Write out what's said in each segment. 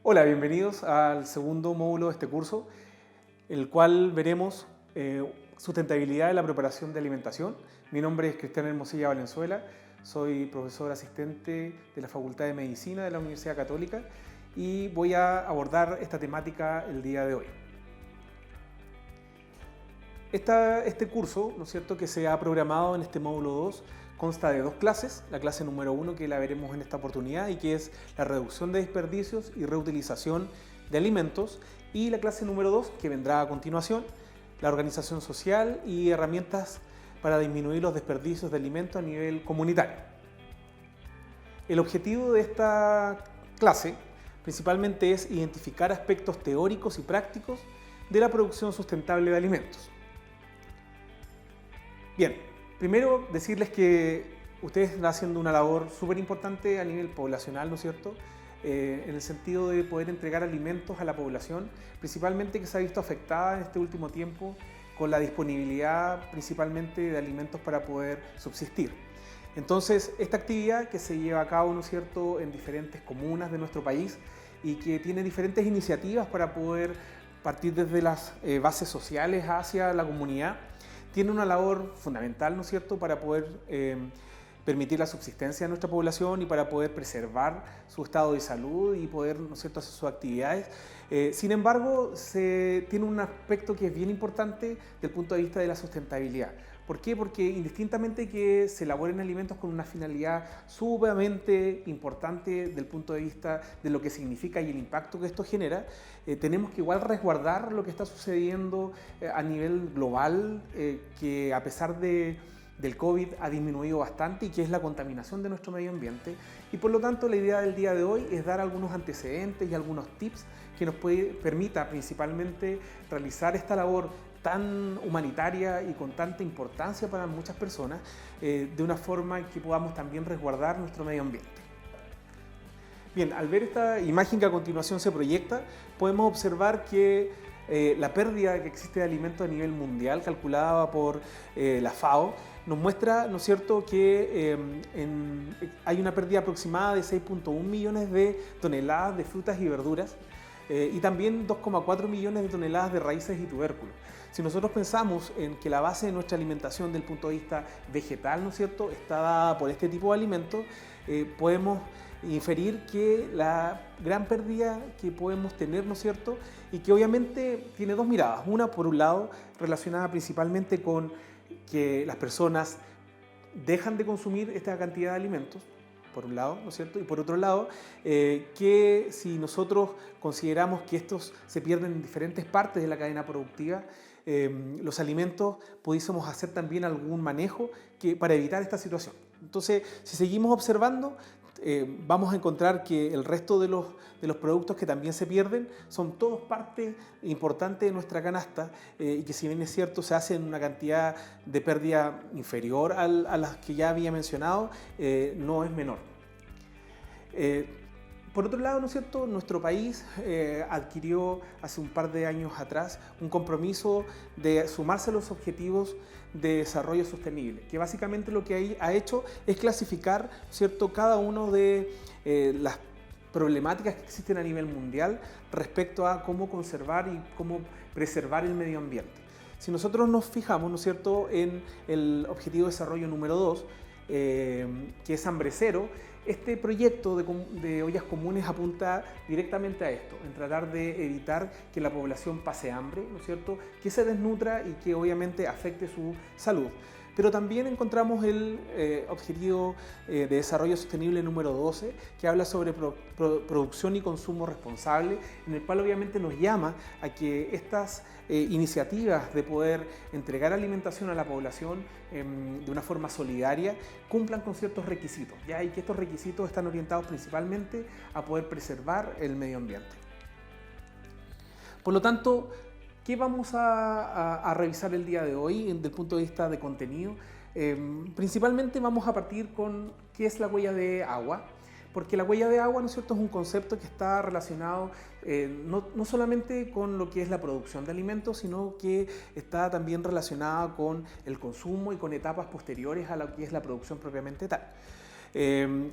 Hola, bienvenidos al segundo módulo de este curso, el cual veremos sustentabilidad de la preparación de alimentación. Mi nombre es Cristian Hermosilla Valenzuela, soy profesor asistente de la Facultad de Medicina de la Universidad Católica y voy a abordar esta temática el día de hoy. Este curso, ¿no es cierto?, que se ha programado en este módulo 2, consta de dos clases. La clase número 1, que la veremos en esta oportunidad y que es la reducción de desperdicios y reutilización de alimentos, y la clase número 2, que vendrá a continuación, la organización social y herramientas para disminuir los desperdicios de alimentos a nivel comunitario. El objetivo de esta clase principalmente es identificar aspectos teóricos y prácticos de la producción sustentable de alimentos. Bien, primero decirles que ustedes están haciendo una labor súper importante a nivel poblacional, ¿no es cierto? En el sentido de poder entregar alimentos a la población, principalmente que se ha visto afectada en este último tiempo con la disponibilidad principalmente de alimentos para poder subsistir. Entonces, esta actividad que se lleva a cabo, ¿no es cierto?, en diferentes comunas de nuestro país y que tiene diferentes iniciativas para poder partir desde las bases sociales hacia la comunidad, tiene una labor fundamental, ¿no es cierto?, para poder permitir la subsistencia de nuestra población y para poder preservar su estado de salud y poder, ¿no es cierto?, hacer sus actividades. Sin embargo, tiene un aspecto que es bien importante desde el punto de vista de la sustentabilidad. ¿Por qué? Porque indistintamente que se elaboren alimentos con una finalidad sumamente importante desde el punto de vista de lo que significa y el impacto que esto genera, tenemos que igual resguardar lo que está sucediendo a nivel global, que a pesar del COVID ha disminuido bastante, y que es la contaminación de nuestro medio ambiente. Y por lo tanto, la idea del día de hoy es dar algunos antecedentes y algunos tips que nos permita principalmente realizar esta labor tan humanitaria y con tanta importancia para muchas personas, de una forma que podamos también resguardar nuestro medio ambiente. Bien, al ver esta imagen que a continuación se proyecta, podemos observar que la pérdida que existe de alimentos a nivel mundial, calculada por la FAO, nos muestra, ¿no es cierto?, que hay una pérdida aproximada de 6.1 millones de toneladas de frutas y verduras, y también 2,4 millones de toneladas de raíces y tubérculos. Si nosotros pensamos en que la base de nuestra alimentación desde el punto de vista vegetal, ¿no es cierto?, está dada por este tipo de alimentos, podemos inferir que la gran pérdida que podemos tener, ¿no es cierto?, y que obviamente tiene dos miradas. Una, por un lado, relacionada principalmente con que las personas dejan de consumir esta cantidad de alimentos, por un lado, ¿no es cierto? Y por otro lado, que si nosotros consideramos que estos se pierden en diferentes partes de la cadena productiva, los alimentos pudiésemos hacer también algún manejo para evitar esta situación. Entonces, si seguimos observando, vamos a encontrar que el resto de los productos que también se pierden son todos parte importante de nuestra canasta, y que, si bien es cierto, se hace en una cantidad de pérdida inferior a las que ya había mencionado, no es menor. Por otro lado, ¿no es cierto?, nuestro país adquirió hace un par de años atrás un compromiso de sumarse a los objetivos de desarrollo sostenible, que básicamente lo que ha hecho es clasificar, ¿cierto?, cada uno de las problemáticas que existen a nivel mundial respecto a cómo conservar y cómo preservar el medio ambiente. Si nosotros nos fijamos, ¿no es cierto?, en el objetivo de desarrollo número 2, que es hambre cero, este proyecto de ollas comunes apunta directamente a esto, en tratar de evitar que la población pase hambre, ¿no es cierto?, que se desnutra y que obviamente afecte su salud. Pero también encontramos el objetivo de desarrollo sostenible número 12, que habla sobre producción y consumo responsable, en el cual obviamente nos llama a que estas iniciativas de poder entregar alimentación a la población de una forma solidaria cumplan con ciertos requisitos, ¿ya? Y que estos requisitos están orientados principalmente a poder preservar el medio ambiente. Por lo tanto, ¿qué vamos a revisar el día de hoy desde el punto de vista de contenido? Principalmente vamos a partir con qué es la huella de agua, porque la huella de agua, ¿no es cierto?, es un concepto que está relacionado no solamente con lo que es la producción de alimentos, sino que está también relacionada con el consumo y con etapas posteriores a lo que es la producción propiamente tal.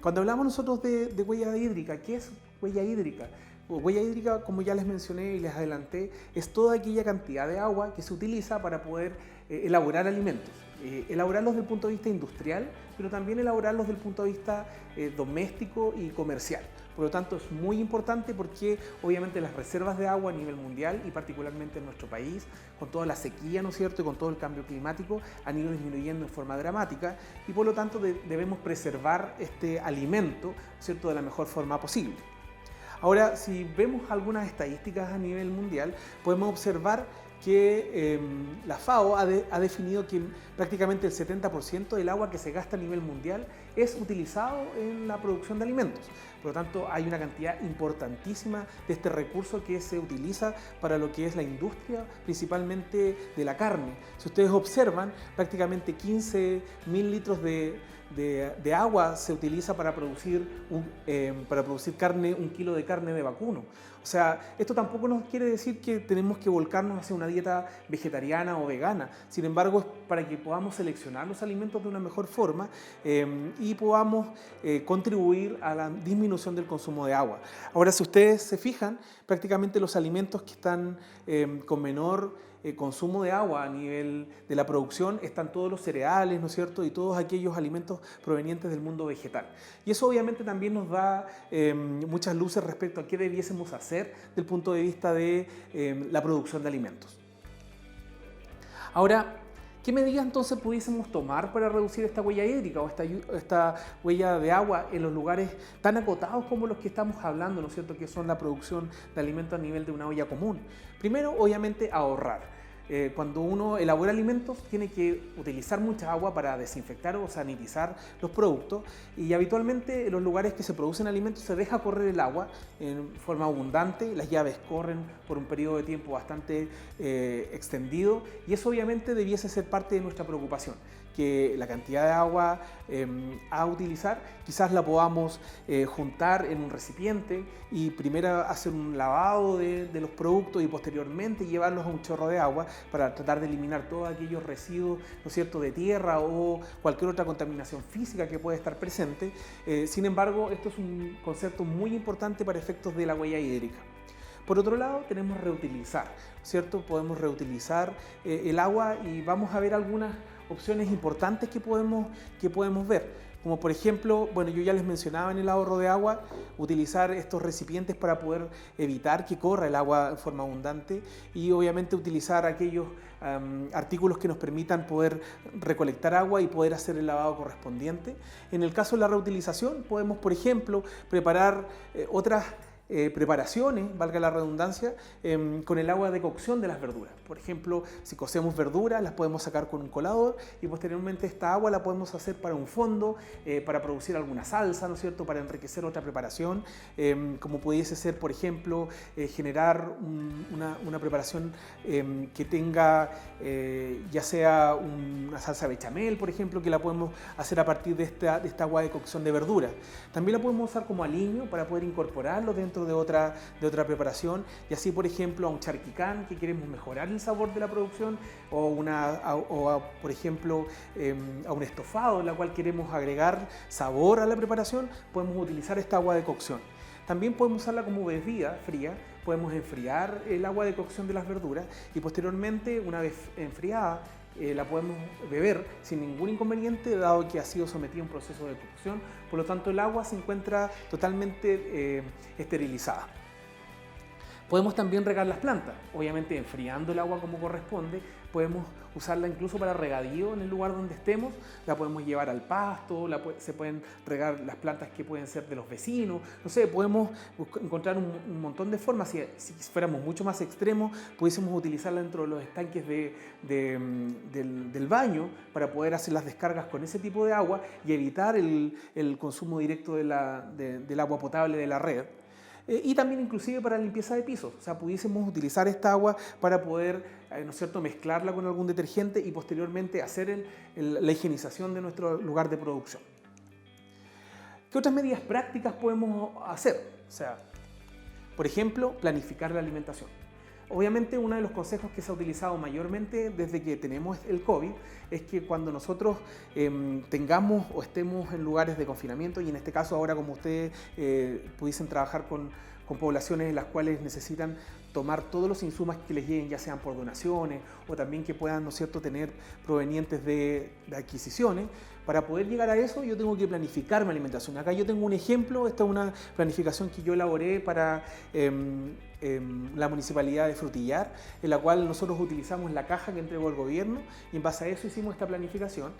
Cuando hablamos nosotros de huella hídrica, ¿qué es huella hídrica? Huella hídrica, como ya les mencioné y les adelanté, es toda aquella cantidad de agua que se utiliza para poder elaborar alimentos. Elaborarlos desde el punto de vista industrial, pero también elaborarlos desde el punto de vista doméstico y comercial. Por lo tanto, es muy importante porque obviamente las reservas de agua a nivel mundial y particularmente en nuestro país, con toda la sequía, ¿no es cierto?, y con todo el cambio climático, han ido disminuyendo en forma dramática y por lo tanto debemos preservar este alimento, ¿no es cierto?, de la mejor forma posible. Ahora, si vemos algunas estadísticas a nivel mundial, podemos observar que la FAO ha definido que prácticamente el 70% del agua que se gasta a nivel mundial es utilizado en la producción de alimentos. Por lo tanto, hay una cantidad importantísima de este recurso que se utiliza para lo que es la industria, principalmente de la carne. Si ustedes observan, prácticamente 15.000 litros de agua se utiliza para producir carne, 1 kilo de carne de vacuno. O sea, esto tampoco nos quiere decir que tenemos que volcarnos hacia una dieta vegetariana o vegana. Sin embargo, es para que podamos seleccionar los alimentos de una mejor forma y podamos contribuir a la disminución del consumo de agua. Ahora, si ustedes se fijan, prácticamente los alimentos que están con menor consumo de agua a nivel de la producción están todos los cereales, ¿no es cierto?, y todos aquellos alimentos provenientes del mundo vegetal. Y eso obviamente también nos da muchas luces respecto a qué debiésemos hacer desde el punto de vista de la producción de alimentos. Ahora, ¿qué medidas entonces pudiésemos tomar para reducir esta huella hídrica o esta huella de agua en los lugares tan acotados como los que estamos hablando, ¿no es cierto?, que son la producción de alimentos a nivel de una olla común? Primero, obviamente, ahorrar. Cuando uno elabora alimentos tiene que utilizar mucha agua para desinfectar o sanitizar los productos y habitualmente en los lugares que se producen alimentos se deja correr el agua en forma abundante, las llaves corren por un periodo de tiempo bastante extendido y eso obviamente debiese ser parte de nuestra preocupación, que la cantidad de agua a utilizar quizás la podamos juntar en un recipiente y primero hacer un lavado de los productos y posteriormente llevarlos a un chorro de agua para tratar de eliminar todos aquellos residuos, ¿no es cierto?, de tierra o cualquier otra contaminación física que puede estar presente. Sin embargo, esto es un concepto muy importante para efectos de la huella hídrica. Por otro lado, tenemos reutilizar, ¿cierto? Podemos reutilizar el agua y vamos a ver algunas opciones importantes que podemos ver. Como por ejemplo, bueno, yo ya les mencionaba en el ahorro de agua, utilizar estos recipientes para poder evitar que corra el agua en forma abundante y obviamente utilizar aquellos artículos que nos permitan poder recolectar agua y poder hacer el lavado correspondiente. En el caso de la reutilización, podemos, por ejemplo, preparar otras preparaciones, valga la redundancia, con el agua de cocción de las verduras. Por ejemplo, si cocemos verduras, las podemos sacar con un colador y posteriormente esta agua la podemos hacer para un fondo, para producir alguna salsa, ¿no es cierto?, para enriquecer otra preparación, como pudiese ser, por ejemplo, generar una preparación que tenga ya sea una salsa bechamel, por ejemplo, que la podemos hacer a partir de esta agua de cocción de verduras. También la podemos usar como aliño para poder incorporarlo dentro de otra preparación y así, por ejemplo, a un charquicán que queremos mejorar el sabor de la producción por ejemplo, a un estofado en la cual queremos agregar sabor a la preparación, podemos utilizar esta agua de cocción. También podemos usarla como bebida fría, podemos enfriar el agua de cocción de las verduras y posteriormente, una vez enfriada, la podemos beber sin ningún inconveniente, dado que ha sido sometida a un proceso de cocción. Por lo tanto, el agua se encuentra totalmente esterilizada. Podemos también regar las plantas, obviamente enfriando el agua como corresponde. Podemos usarla incluso para regadío en el lugar donde estemos, la podemos llevar al pasto, se pueden regar las plantas que pueden ser de los vecinos, no sé, podemos encontrar un montón de formas. Si fuéramos mucho más extremos, pudiésemos utilizarla dentro de los estanques del baño para poder hacer las descargas con ese tipo de agua y evitar el consumo directo del agua potable de la red. Y también inclusive para la limpieza de pisos, o sea, pudiésemos utilizar esta agua para poder, ¿no es cierto?, mezclarla con algún detergente y posteriormente hacer la higienización de nuestro lugar de producción. ¿Qué otras medidas prácticas podemos hacer? O sea, por ejemplo, planificar la alimentación. Obviamente uno de los consejos que se ha utilizado mayormente desde que tenemos el COVID es que cuando nosotros tengamos o estemos en lugares de confinamiento, y en este caso ahora como ustedes pudiesen trabajar con poblaciones en las cuales necesitan tomar todos los insumos que les lleguen, ya sean por donaciones o también que puedan, ¿no es cierto?, tener provenientes de adquisiciones. Para poder llegar a eso yo tengo que planificar mi alimentación. Acá yo tengo un ejemplo, esta es una planificación que yo elaboré para la municipalidad de Frutillar, en la cual nosotros utilizamos la caja que entregó el gobierno y en base a eso hicimos esta planificación.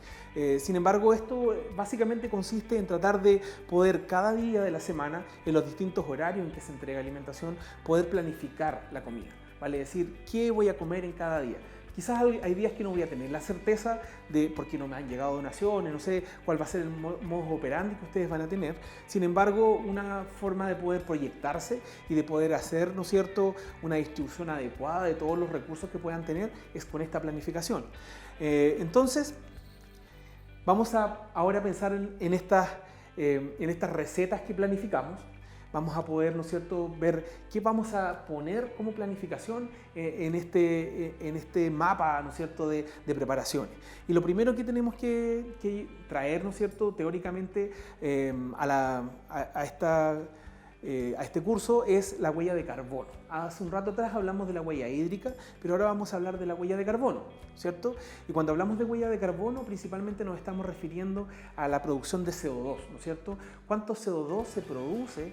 Sin embargo, esto básicamente consiste en tratar de poder cada día de la semana, en los distintos horarios en que se entrega alimentación, poder planificar la comida, ¿vale? Es decir, ¿qué voy a comer en cada día? Quizás hay días que no voy a tener la certeza de porque no me han llegado donaciones, no sé cuál va a ser el modus operandi que ustedes van a tener. Sin embargo, una forma de poder proyectarse y de poder hacer, ¿no es cierto?, una distribución adecuada de todos los recursos que puedan tener es con esta planificación. Entonces, vamos ahora a pensar en estas recetas que planificamos. Vamos a poder, ¿no es cierto?, ver qué vamos a poner como planificación en este mapa, ¿no es cierto?, de preparaciones. Y lo primero que tenemos que traer, ¿no es cierto?, teóricamente a este curso es la huella de carbono. Hace un rato atrás hablamos de la huella hídrica, pero ahora vamos a hablar de la huella de carbono, ¿cierto? Y cuando hablamos de huella de carbono, principalmente nos estamos refiriendo a la producción de CO2, ¿no es cierto? ¿Cuánto CO2 se produce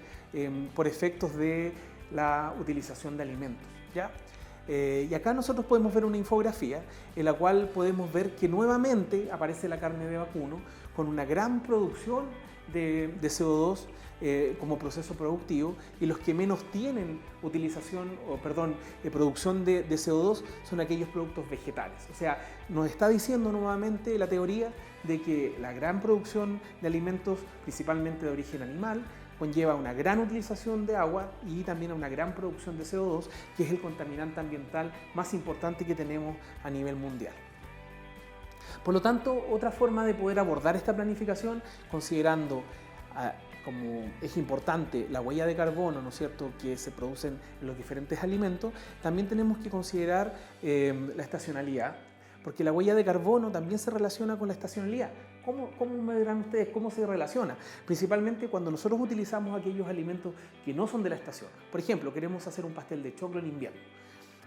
por efectos de la utilización de alimentos, ¿ya? Y acá nosotros podemos ver una infografía en la cual podemos ver que nuevamente aparece la carne de vacuno con una gran producción de CO2 como proceso productivo, y los que menos tienen producción de CO2 son aquellos productos vegetales. O sea, nos está diciendo nuevamente la teoría de que la gran producción de alimentos, principalmente de origen animal, conlleva una gran utilización de agua y también una gran producción de CO2, que es el contaminante ambiental más importante que tenemos a nivel mundial. Por lo tanto, otra forma de poder abordar esta planificación, considerando como es importante la huella de carbono, ¿no es cierto?, que se producen en los diferentes alimentos, también tenemos que considerar la estacionalidad, porque la huella de carbono también se relaciona con la estacionalidad. ¿Cómo me dirán ustedes cómo se relaciona? Principalmente cuando nosotros utilizamos aquellos alimentos que no son de la estación. Por ejemplo, queremos hacer un pastel de choclo en invierno.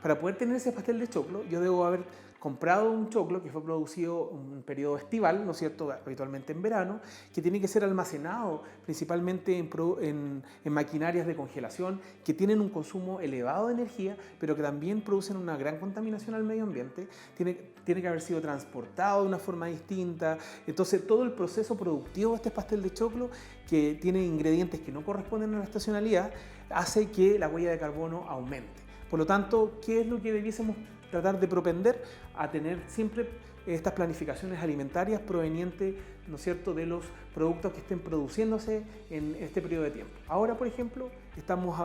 Para poder tener ese pastel de choclo, yo debo haber comprado un choclo que fue producido en un periodo estival, ¿no es cierto?, habitualmente en verano, que tiene que ser almacenado principalmente en maquinarias de congelación que tienen un consumo elevado de energía, pero que también producen una gran contaminación al medio ambiente. Tiene que haber sido transportado de una forma distinta. Entonces, todo el proceso productivo de este pastel de choclo, que tiene ingredientes que no corresponden a la estacionalidad, hace que la huella de carbono aumente. Por lo tanto, ¿qué es lo que debiésemos tratar de propender? A tener siempre estas planificaciones alimentarias provenientes, ¿no es cierto?, de los productos que estén produciéndose en este periodo de tiempo. Ahora, por ejemplo, estamos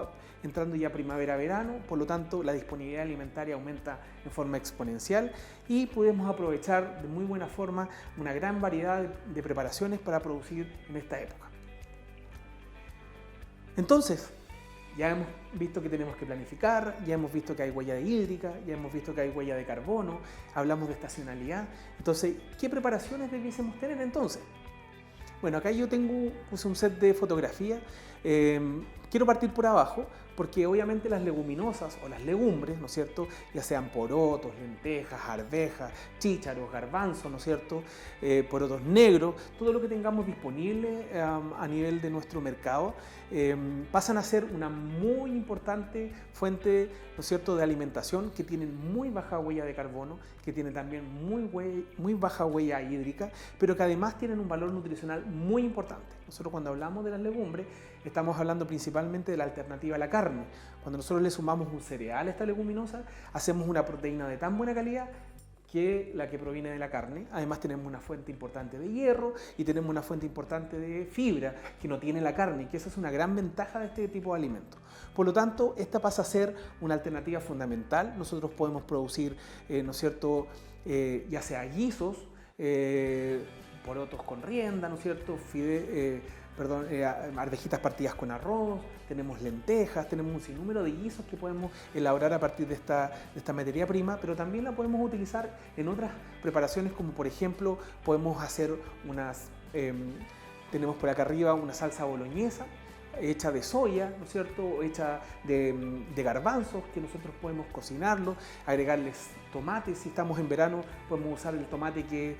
entrando ya primavera-verano, por lo tanto, la disponibilidad alimentaria aumenta en forma exponencial y podemos aprovechar de muy buena forma una gran variedad de preparaciones para producir en esta época. Entonces, ya hemos visto que tenemos que planificar, ya hemos visto que hay huella hídrica, ya hemos visto que hay huella de carbono, hablamos de estacionalidad. Entonces, ¿qué preparaciones debiésemos tener entonces? Bueno, acá yo puse un set de fotografías. Quiero partir por abajo porque obviamente las leguminosas o las legumbres, ¿no es cierto?, ya sean porotos, lentejas, arvejas, chícharos, garbanzos, ¿no es cierto?, porotos negros, todo lo que tengamos disponible a nivel de nuestro mercado, pasan a ser una muy importante fuente, ¿no es cierto?, de alimentación, que tienen muy baja huella de carbono, que tienen también muy baja huella hídrica, pero que además tienen un valor nutricional muy importante. Nosotros cuando hablamos de las legumbres estamos hablando principalmente de la alternativa a la carne. Cuando nosotros le sumamos un cereal a esta leguminosa, hacemos una proteína de tan buena calidad que la que proviene de la carne. Además tenemos una fuente importante de hierro y tenemos una fuente importante de fibra que no tiene la carne, y que esa es una gran ventaja de este tipo de alimentos. Por lo tanto, esta pasa a ser una alternativa fundamental. Nosotros podemos producir, ¿no es cierto?, ya sea guisos, porotos con rienda, ¿no es cierto?, perdón, arvejitas partidas con arroz, tenemos lentejas, tenemos un sinnúmero de guisos que podemos elaborar a partir de esta materia prima, pero también la podemos utilizar en otras preparaciones, como por ejemplo podemos hacer tenemos por acá arriba una salsa boloñesa hecha de soya, ¿no es cierto?, o hecha de garbanzos, que nosotros podemos cocinarlo, agregarles tomates. Si estamos en verano podemos usar el tomate que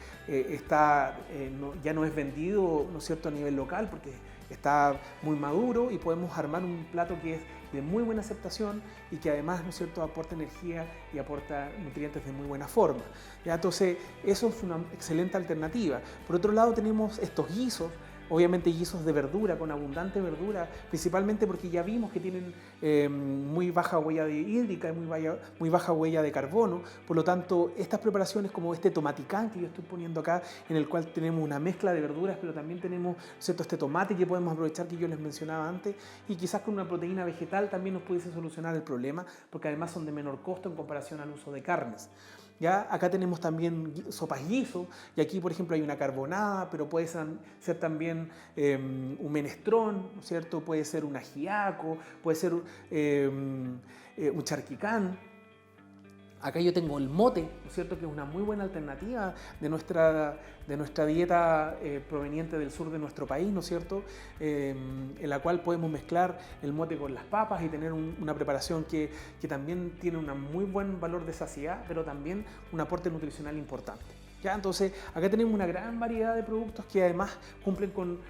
ya no es vendido, ¿no es cierto?, a nivel local, porque está muy maduro, y podemos armar un plato que es de muy buena aceptación y que además, ¿no es cierto?, aporta energía y aporta nutrientes de muy buena forma. ¿Ya? Entonces, eso es una excelente alternativa. Por otro lado, tenemos estos guisos. Obviamente guisos de verdura, con abundante verdura, principalmente porque ya vimos que tienen muy baja huella hídrica y muy baja huella de carbono. Por lo tanto, estas preparaciones como este tomaticán que yo estoy poniendo acá, en el cual tenemos una mezcla de verduras, pero también tenemos, ¿cierto?, este tomate que podemos aprovechar, que yo les mencionaba antes, y quizás con una proteína vegetal también nos pudiese solucionar el problema, porque además son de menor costo en comparación al uso de carnes. ¿Ya? Acá tenemos también sopas guiso, y aquí por ejemplo hay una carbonada, pero puede ser también un menestrón, ¿no es cierto? Puede ser un ajiaco, puede ser un charquicán. Acá yo tengo el mote, ¿no es cierto?, que es una muy buena alternativa de nuestra dieta proveniente del sur de nuestro país, ¿no es cierto?, en la cual podemos mezclar el mote con las papas y tener una preparación que también tiene un muy buen valor de saciedad, pero también un aporte nutricional importante. ¿Ya? Entonces, acá tenemos una gran variedad de productos que además cumplen con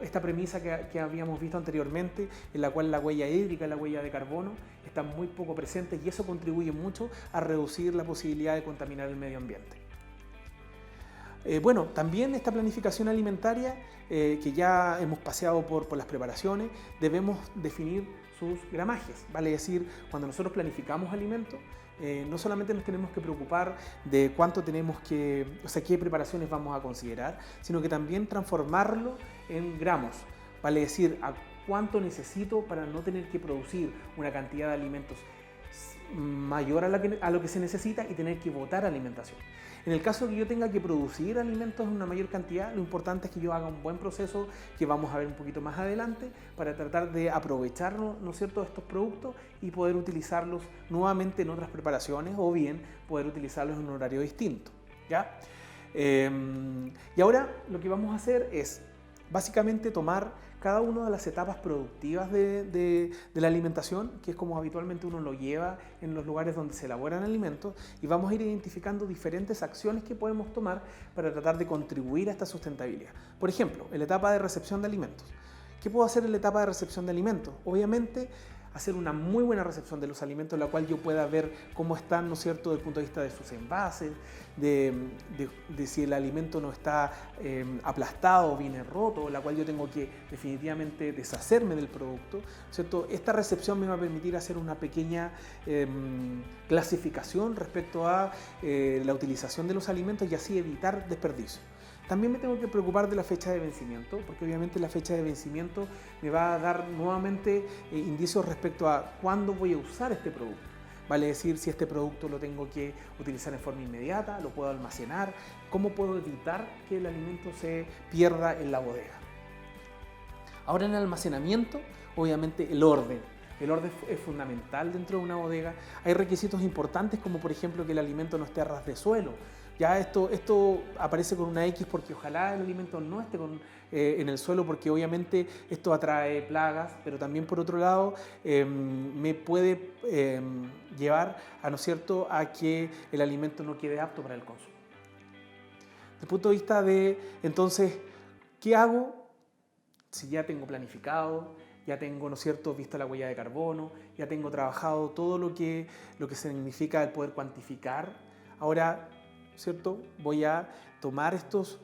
esta premisa que habíamos visto anteriormente, en la cual la huella hídrica y la huella de carbono están muy poco presentes, y eso contribuye mucho a reducir la posibilidad de contaminar el medio ambiente. Bueno, también esta planificación alimentaria, que ya hemos paseado por las preparaciones, debemos definir sus gramajes, vale decir, cuando nosotros planificamos alimentos, no solamente nos tenemos que preocupar de cuánto qué preparaciones vamos a considerar, sino que también transformarlo en gramos, vale decir, a cuánto necesito para no tener que producir una cantidad de alimentos mayor a lo que se necesita y tener que botar alimentación. En el caso de que yo tenga que producir alimentos en una mayor cantidad, lo importante es que yo haga un buen proceso, que vamos a ver un poquito más adelante, para tratar de aprovechar, ¿no es cierto?, estos productos y poder utilizarlos nuevamente en otras preparaciones, o bien poder utilizarlos en un horario distinto. ¿Ya? Y ahora lo que vamos a hacer es básicamente tomar cada una de las etapas productivas de la alimentación, que es como habitualmente uno lo lleva en los lugares donde se elaboran alimentos, y vamos a ir identificando diferentes acciones que podemos tomar para tratar de contribuir a esta sustentabilidad. Por ejemplo, en la etapa de recepción de alimentos. ¿Qué puedo hacer en la etapa de recepción de alimentos? Obviamente, hacer una muy buena recepción de los alimentos, en la cual yo pueda ver cómo están, ¿no es cierto?, desde el punto de vista de sus envases, de si el alimento no está aplastado o viene roto, la cual yo tengo que definitivamente deshacerme del producto, ¿cierto? Esta recepción me va a permitir hacer una pequeña clasificación respecto a la utilización de los alimentos y así evitar desperdicio. También me tengo que preocupar de la fecha de vencimiento, porque obviamente la fecha de vencimiento me va a dar nuevamente indicios respecto a cuándo voy a usar este producto. Vale decir, si este producto lo tengo que utilizar en forma inmediata, lo puedo almacenar, cómo puedo evitar que el alimento se pierda en la bodega. Ahora, en el almacenamiento, obviamente el orden. El orden es fundamental dentro de una bodega. Hay requisitos importantes, como por ejemplo que el alimento no esté a ras de suelo. Ya esto aparece con una X porque ojalá el alimento no esté en el suelo, porque obviamente esto atrae plagas, pero también por otro lado me puede llevar a, ¿no es cierto?, a que el alimento no quede apto para el consumo. Desde el punto de vista de, entonces, ¿qué hago si ya tengo planificado? Ya tengo, ¿no es cierto?, visto la huella de carbono, ya tengo trabajado todo lo que significa el poder cuantificar. Ahora, ¿cierto?, voy a tomar estos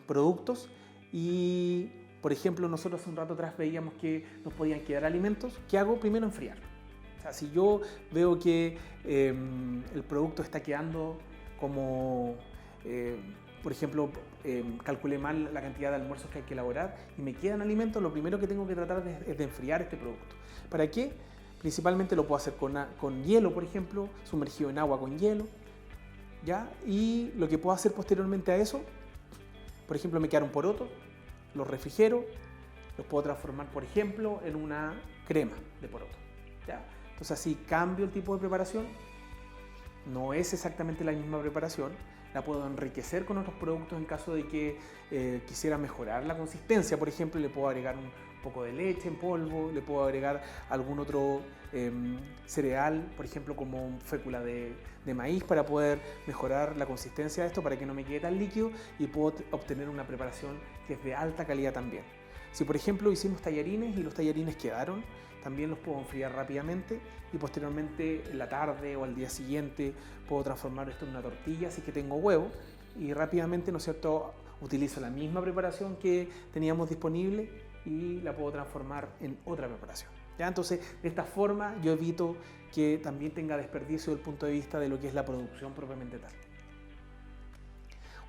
productos y, por ejemplo, nosotros hace un rato atrás veíamos que nos podían quedar alimentos. ¿Qué hago? Primero, enfriar. O sea, si yo veo que el producto está quedando como, por ejemplo, calculé mal la cantidad de almuerzos que hay que elaborar y me quedan alimentos, lo primero que tengo que tratar es de enfriar este producto. ¿Para qué? Principalmente lo puedo hacer con hielo, por ejemplo, sumergido en agua con hielo. ¿Ya? Y lo que puedo hacer posteriormente a eso, por ejemplo, me quedaron porotos, los refrigero, los puedo transformar, por ejemplo, en una crema de poroto, ¿ya? Entonces así cambio el tipo de preparación, no es exactamente la misma preparación, la puedo enriquecer con otros productos en caso de que quisiera mejorar la consistencia. Por ejemplo, le puedo agregar un poco de leche en polvo, le puedo agregar algún otro cereal, por ejemplo, como fécula de maíz, para poder mejorar la consistencia de esto, para que no me quede tan líquido y puedo obtener una preparación que es de alta calidad también. Si por ejemplo hicimos tallarines y los tallarines quedaron, también los puedo enfriar rápidamente y posteriormente en la tarde o al día siguiente puedo transformar esto en una tortilla, así que tengo huevo y rápidamente, ¿no es cierto?, utilizo la misma preparación que teníamos disponible y la puedo transformar en otra preparación, ¿ya? Entonces, de esta forma yo evito que también tenga desperdicio desde el punto de vista de lo que es la producción propiamente tal.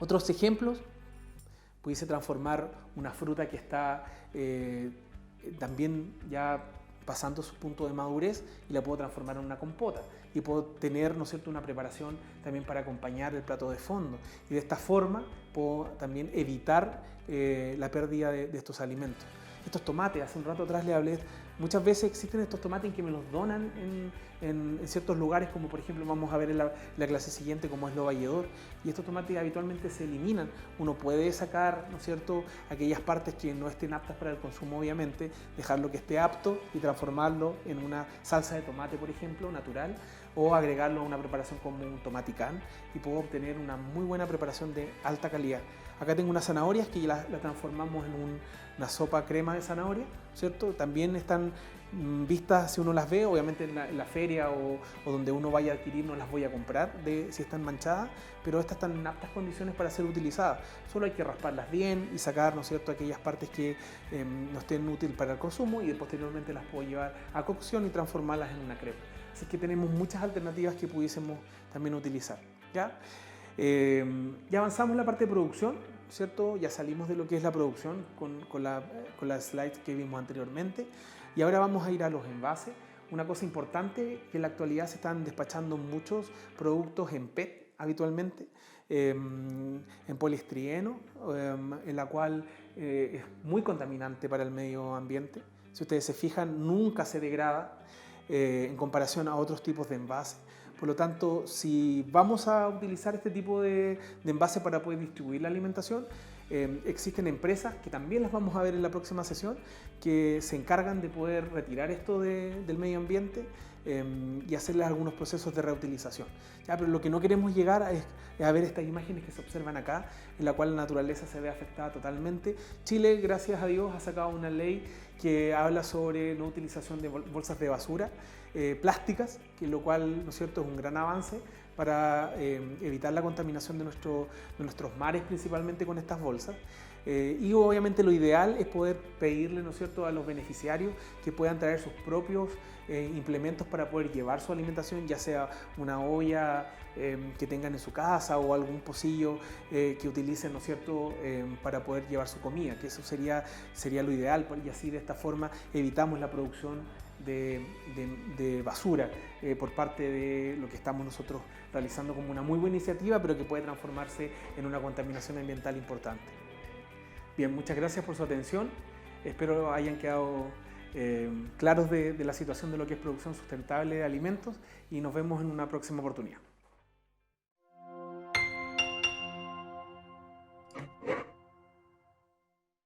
Otros ejemplos: pudiese transformar una fruta que está también ya pasando su punto de madurez y la puedo transformar en una compota y puedo tener, ¿no es cierto?, una preparación también para acompañar el plato de fondo, y de esta forma puedo también evitar la pérdida de estos alimentos. Estos tomates, hace un rato atrás les hablé, muchas veces existen estos tomates en que me los donan en ciertos lugares, como por ejemplo vamos a ver en la clase siguiente, como es lo valledor, y estos tomates habitualmente se eliminan. Uno puede sacar, ¿no es cierto?, aquellas partes que no estén aptas para el consumo, obviamente, dejarlo que esté apto y transformarlo en una salsa de tomate, por ejemplo, natural, o agregarlo a una preparación como un tomaticán y puedo obtener una muy buena preparación de alta calidad. Acá tengo unas zanahorias que la transformamos en una sopa crema de zanahoria, ¿cierto? También están vistas, si uno las ve, obviamente en la feria o donde uno vaya a adquirir, no las voy a comprar si están manchadas, pero estas están en aptas condiciones para ser utilizadas. Solo hay que rasparlas bien y sacar, ¿no es cierto?, aquellas partes que no estén útiles para el consumo, y posteriormente las puedo llevar a cocción y transformarlas en una crema. Así que tenemos muchas alternativas que pudiésemos también utilizar, ¿ya? Ya avanzamos en la parte de producción, ¿cierto? Ya salimos de lo que es la producción con las slides que vimos anteriormente, y ahora vamos a ir a los envases. Una cosa importante, que en la actualidad se están despachando muchos productos en PET habitualmente, en poliestireno, en la cual es muy contaminante para el medio ambiente. Si ustedes se fijan, nunca se degrada en comparación a otros tipos de envases. Por lo tanto, si vamos a utilizar este tipo de envase para poder distribuir la alimentación, existen empresas, que también las vamos a ver en la próxima sesión, que se encargan de poder retirar esto del medio ambiente y hacerles algunos procesos de reutilización. ¿Ya? Pero lo que no queremos llegar es a ver estas imágenes que se observan acá, en la cual la naturaleza se ve afectada totalmente. Chile, gracias a Dios, ha sacado una ley que habla sobre no utilización de bolsas de basura plásticas, que lo cual, ¿no es cierto?, es un gran avance para evitar la contaminación de nuestros mares, principalmente con estas bolsas. Y obviamente lo ideal es poder pedirle, ¿no es cierto?, a los beneficiarios que puedan traer sus propios implementos para poder llevar su alimentación, ya sea una olla que tengan en su casa o algún pocillo que utilicen, ¿no es cierto?, para poder llevar su comida, que eso sería lo ideal, y así de esta forma evitamos la producción de basura por parte de lo que estamos nosotros realizando como una muy buena iniciativa, pero que puede transformarse en una contaminación ambiental importante. Bien, muchas gracias por su atención. Espero hayan quedado claros de la situación de lo que es producción sustentable de alimentos, y nos vemos en una próxima oportunidad.